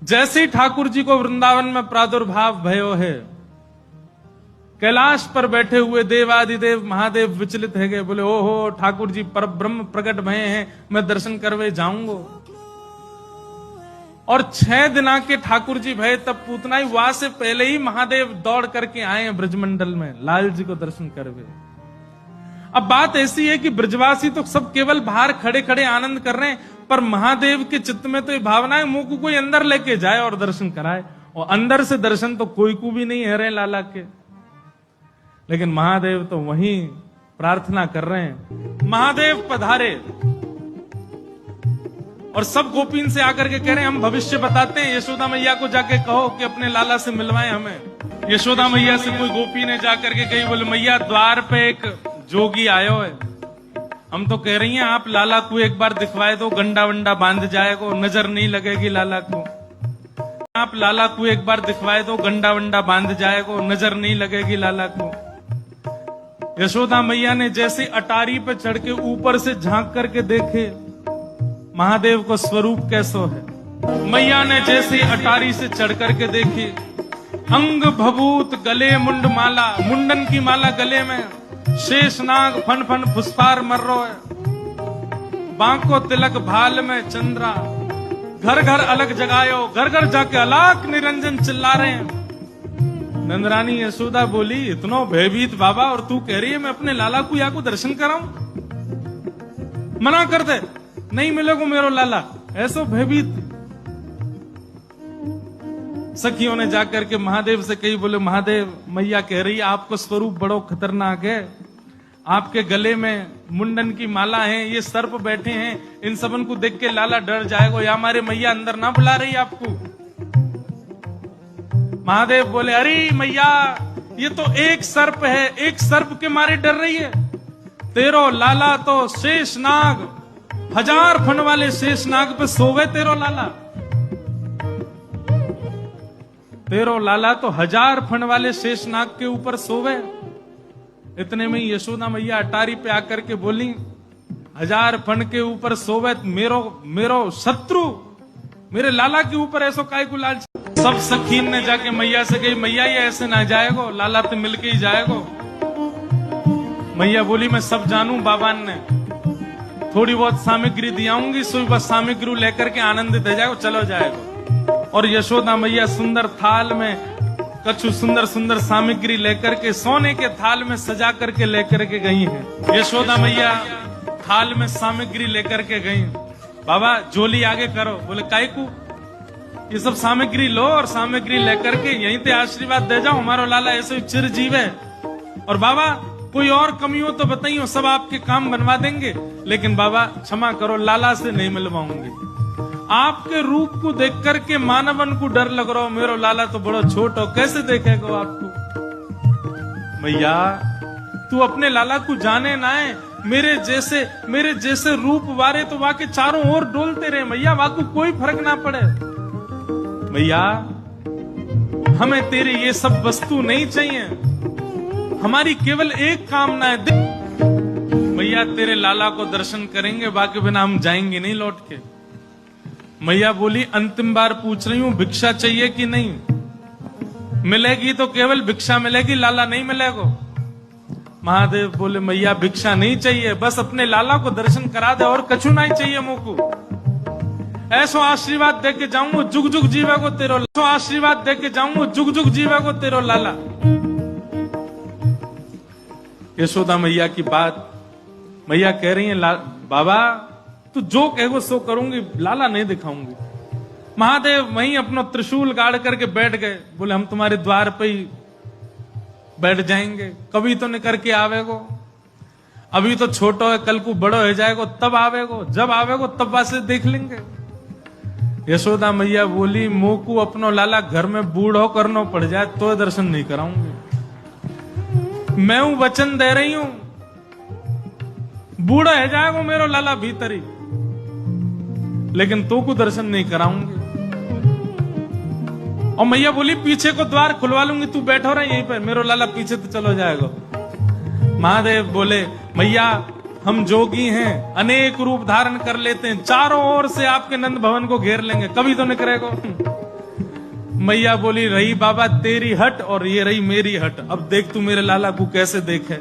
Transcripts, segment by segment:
जैसे ही ठाकुर जी को वृंदावन में प्रादुर्भाव भयो है, कैलाश पर बैठे हुए देवादिदेव महादेव विचलित है गए, बोले ओहो ठाकुर जी पर ब्रह्म प्रकट भये हैं, मैं दर्शन करवे जाऊंगो। और 6 दिना के ठाकुर जी भये, तब पूतनाई वहां से पहले ही महादेव दौड़ करके आए हैं ब्रजमंडल में लाल जी को दर्शन करवे। अब बात ऐसी है कि ब्रजवासी तो सब केवल बाहर खड़े खड़े आनंद कर रहे हैं, पर महादेव के चित्त में तो ये भावना है मुंह को कोई अंदर लेके जाए और दर्शन कराए, और अंदर से दर्शन तो कोई को भी नहीं है रहे लाला के। लेकिन महादेव तो वहीं प्रार्थना कर रहे हैं, महादेव पधारे। और सब गोपीन से आकर के कह रहे हैं हम भविष्य बताते हैं, यशोदा मैया को जाके कहो कि अपने लाला से मिलवाए हमें। यशोदा मैया से कोई गोपी ने जाकर के कही, बोले मैया द्वार पे एक जोगी आयो है, हम तो कह रही हैं आप लाला को एक बार दिखवाए दो, गंडा वंडा बांध जाएगा, नजर नहीं लगेगी लाला को। आप लाला को एक बार दिखवाए दो, गंडा वंडा बांध जाएगा, नजर नहीं लगेगी लाला को। यशोदा मैया ने जैसे अटारी पे चढ़ के ऊपर से झांक करके देखे महादेव को स्वरूप कैसो है। मैया ने जैसे अटारी से चढ़ करके देखी, अंग भभूत गले मुंड माला, मुंडन की माला गले में, शेष नाग फन फन फुसफार मर्रो है, बांको तिलक भाल में चंद्रा, घर घर अलग जगायो, घर घर जाके अलाक निरंजन चिल्ला रहे हैं। नंदरानी यशोदा बोली इतनो भयभीत बाबा, और तू कह रही है मैं अपने लाला को या को दर्शन कराऊं? मना कर दे, नहीं मिलेगा मेरो लाला। ऐसो भयभीत सखियों ने जाकर के महादेव से कही, बोले महादेव मैया कह रही है आपको स्वरूप बड़ो खतरनाक है, आपके गले में मुंडन की माला है, ये सर्प बैठे हैं, इन सबन को देख के लाला डर जाएगा, या हमारे मैया अंदर ना बुला रही आपको। महादेव बोले अरे मैया ये तो एक सर्प है, एक सर्प के मारे डर रही है, तेरो लाला तो शेष नाग, 1000 फन वाले शेष नाग पे सोवे तेरो लाला। तेरो लाला तो 1000 फन वाले शेष नाग के ऊपर सोवे। इतने में यशोदा मैया अटारी पे आकर के बोली 1000 फन के ऊपर सोवे मेरो शत्रु, मेरे लाला के ऊपर ऐसो काय को लालच। सब सखीन ने जाके मैया से कही मैया ये ऐसे ना जाएगो, लाला तो मिलके ही जाएगो। मैया बोली मैं सब जानू, बाबा ने थोड़ी बहुत सामग्री दियाऊंगी, सो बस सामग्री लेकर के आनंदित हो जाएगो, चलो जाएगो। और यशोदा मैया सुंदर थाल में कछु सुंदर सुंदर सामग्री लेकर के सोने के थाल में सजा करके लेकर के गई हैं। यशोदा मैया थाल में सामग्री लेकर के गई। बाबा झोली आगे करो, बोले काय को, ये सब सामग्री लो और सामग्री लेकर के यहीं पे आशीर्वाद दे जाओ, हमारा लाला ऐसे चिरजीव है। और बाबा कोई और कमी हो तो बताइए, सब आपके काम बनवा देंगे, लेकिन बाबा क्षमा करो लाला से नहीं मिलवाऊंगी। आपके रूप को देख करके मानवन को डर लग रहा हो, मेरो लाला तो बड़ा छोट हो, कैसे देखेगा आपको। मैया तू अपने लाला को जाने ना है, मेरे जैसे रूप वारे तो वाके चारों ओर डोलते रहे मैया, वाको कोई फर्क ना पड़े। मैया हमें तेरी ये सब वस्तु नहीं चाहिए, हमारी केवल एक कामना है, मैया तेरे लाला को दर्शन करेंगे, बाकी बिना हम जाएंगे नहीं लौट के। मैया बोली अंतिम बार पूछ रही हूं भिक्षा चाहिए कि नहीं, मिलेगी तो केवल भिक्षा मिलेगी, लाला नहीं मिलेगा। महादेव बोले मैया भिक्षा नहीं चाहिए, बस अपने लाला को दर्शन करा दे और कछु नहीं चाहिए मुझको। ऐसो आशीर्वाद दे के जाऊंगा जुग जुग जीवा को तेरो, ऐसो आशीर्वाद दे के जाऊंगा जुग जुग जीवा को तेरो लाला। यशोदा मैया की बात, मैया कह रही है बाबा तू जो कहो सो करूंगी, लाला नहीं दिखाऊंगी। महादेव वहीं अपना त्रिशूल गाड़ करके बैठ गए, बोले हम तुम्हारे द्वार पे ही बैठ जाएंगे, कभी तो निकर के आवेगो, अभी तो छोटो है, कल को बड़ो हो जाएगो तब आवेगो, जब आवेगो तब वासे देख लेंगे। यशोदा मैया बोली मोकू अपनो लाला घर में बूढ़ो करनो पड़ जाए तो दर्शन नहीं कराऊंगी। मैं हूं वचन दे रही हूं, बूढ़ा है जाएगो मेरो लाला भीतरी, लेकिन तो को दर्शन नहीं कराऊंगी। और मैया बोली पीछे को द्वार खुलवा लूंगी, तू बैठो रहा यहीं पर, मेरो लाला पीछे तो चलो जाएगा। महादेव बोले मैया हम जोगी हैं, अनेक रूप धारण कर लेते हैं, चारों ओर से आपके नंद भवन को घेर लेंगे, कभी तो निकलेगा। मैया बोली रही बाबा तेरी हट और ये रही मेरी हट, अब देख तू मेरे लाला को कैसे देखे।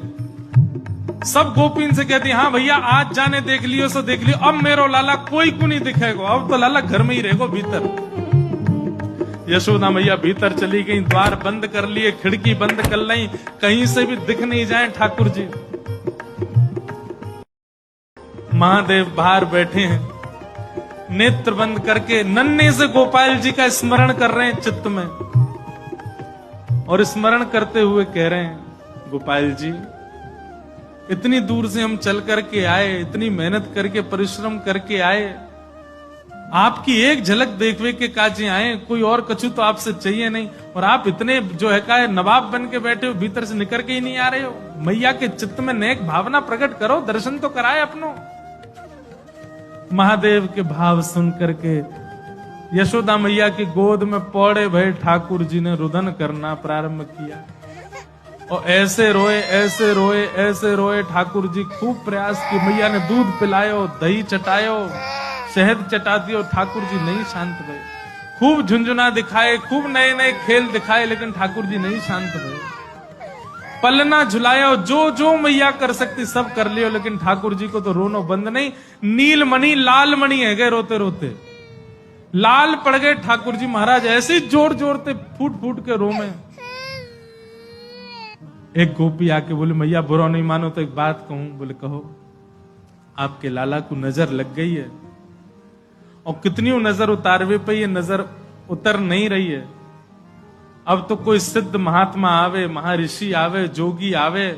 सब गोपीन से कहती हाँ भैया आज जाने देख लियो सो देख लियो, अब मेरो लाला कोई को नहीं दिखेगा, अब तो लाला घर में ही रहेगा भीतर। यशोदा मैया भीतर चली गई, द्वार बंद कर लिए, खिड़की बंद कर ली, कहीं से भी दिख नहीं जाए ठाकुर जी। महादेव बाहर बैठे हैं, नेत्र बंद करके नन्हे से गोपाल जी का स्मरण कर रहे हैं चित्त में, और स्मरण करते हुए कह रहे हैं गोपाल जी इतनी दूर से हम चल करके आए, इतनी मेहनत करके परिश्रम करके आए, आपकी एक झलक देखवे के काजे आए, कोई और कछु तो आपसे चाहिए नहीं, और आप इतने जो है का नवाब बन के बैठे हो, भीतर से निकल के ही नहीं आ रहे हो। मैया के चित्त में नेक भावना प्रकट करो, दर्शन तो कराए अपनों। महादेव के भाव सुन करके यशोदा मैया की गोद में पौड़े भय ठाकुर जी ने रुदन करना प्रारंभ किया, और ऐसे रोए ऐसे रोए ऐसे रोए। ठाकुर जी खूब प्रयास की, मैया ने दूध पिलायो, दही चटायो, शहद चटा दियो, ठाकुर जी नहीं शांत भये। खूब झुंझुना दिखाए, खूब नए नए खेल दिखाए, लेकिन ठाकुर जी नहीं शांत भये। पलना झुलाया, जो जो मैया कर सकती सब कर लियो, लेकिन ठाकुर जी को तो रोनो बंद नहीं। नीलमणि लाल मणि है गए रोते रोते, लाल पड़ गए ठाकुर जी महाराज, ऐसे जोर जोरते फूट फूट के रो में। एक गोपी आके बोले मैया बुरा नहीं मानो तो एक बात कहूं। बोले कहो। आपके लाला को नजर लग गई है, और कितनी नजर उतारवे पे ये नजर उतर नहीं रही है। अब तो कोई सिद्ध महात्मा आवे, महर्षि आवे, जोगी आवे,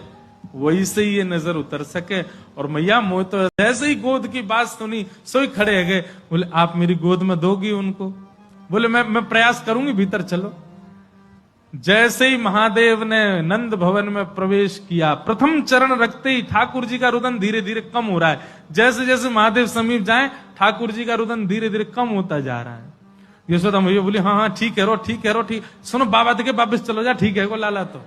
वही से ही ये नजर उतर सके। और मैया मोह तो ऐसे ही गोद की बात सुनी, सोई खड़े है गए। बोले आप मेरी गोद में दोगी उनको? बोले मैं प्रयास करूंगी, भीतर चलो। जैसे ही महादेव ने नंद भवन में प्रवेश किया, प्रथम चरण रखते ही ठाकुर जी का रुदन धीरे धीरे कम हो रहा है। जैसे जैसे महादेव समीप जाए, ठाकुर जी का रुदन धीरे धीरे कम होता जा रहा है। यशोदा मैया बोली हाँ हाँ ठीक है रो, ठीक है रो, ठीक। सुनो बाबा देखे वापिस चलो जा, ठीक है वो लाला तो।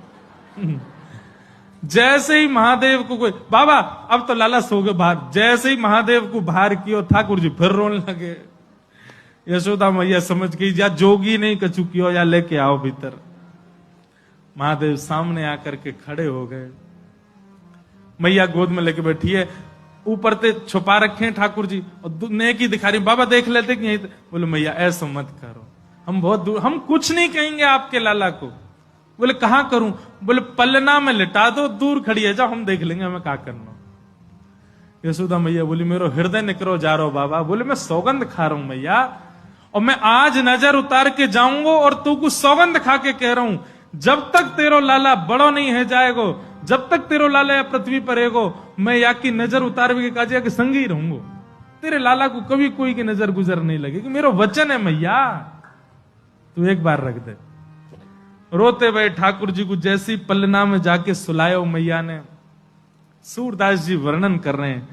जैसे ही महादेव को कोई बाबा अब तो लाला सो गए बाहर, जैसे ही महादेव को बाहर किया ठाकुर जी फिर रोने लगे। यशोदा मैया समझ गई या जोगी नहीं कछु कियो, या लेके आओ भीतर। महादेव सामने आकर के खड़े हो गए, मैया गोद में लेके बैठी है, ऊपर से छुपा रखे हैं ठाकुर जी, और नेक ही दिखा रही। बाबा देख लेते कि यहीं। बोले मैया ऐसा मत करो, हम बहुत दूर, हम कुछ नहीं कहेंगे आपके लाला को। बोले कहां करूं? बोले पलना में लिटा दो, दूर खड़ी है, जाओ हम देख लेंगे हमें क्या करना। यशोदा मैया बोली मेरो हृदय निकरो जा रहा हो बाबा। बोले मैं सौगंध खा रहा हूं मैया, और मैं आज नजर उतार के जाऊंगा, और तू कुछ सौगंध खा के कह रहा हूं, जब तक तेरो लाला बड़ो नहीं है जाएगो, जब तक तेरो लाला या पृथ्वी पर रहेगो, मैं या की नजर उतार के काजिया के संग ही रहूंगो। तेरे लाला को कभी कोई की नजर गुजर नहीं लगेगी, मेरा वचन है मैया, तू एक बार रख दे। रोते हुए ठाकुर जी को जैसी पलना में जाके सुलायो मैया ने। सूरदास जी वर्णन कर रहे हैं,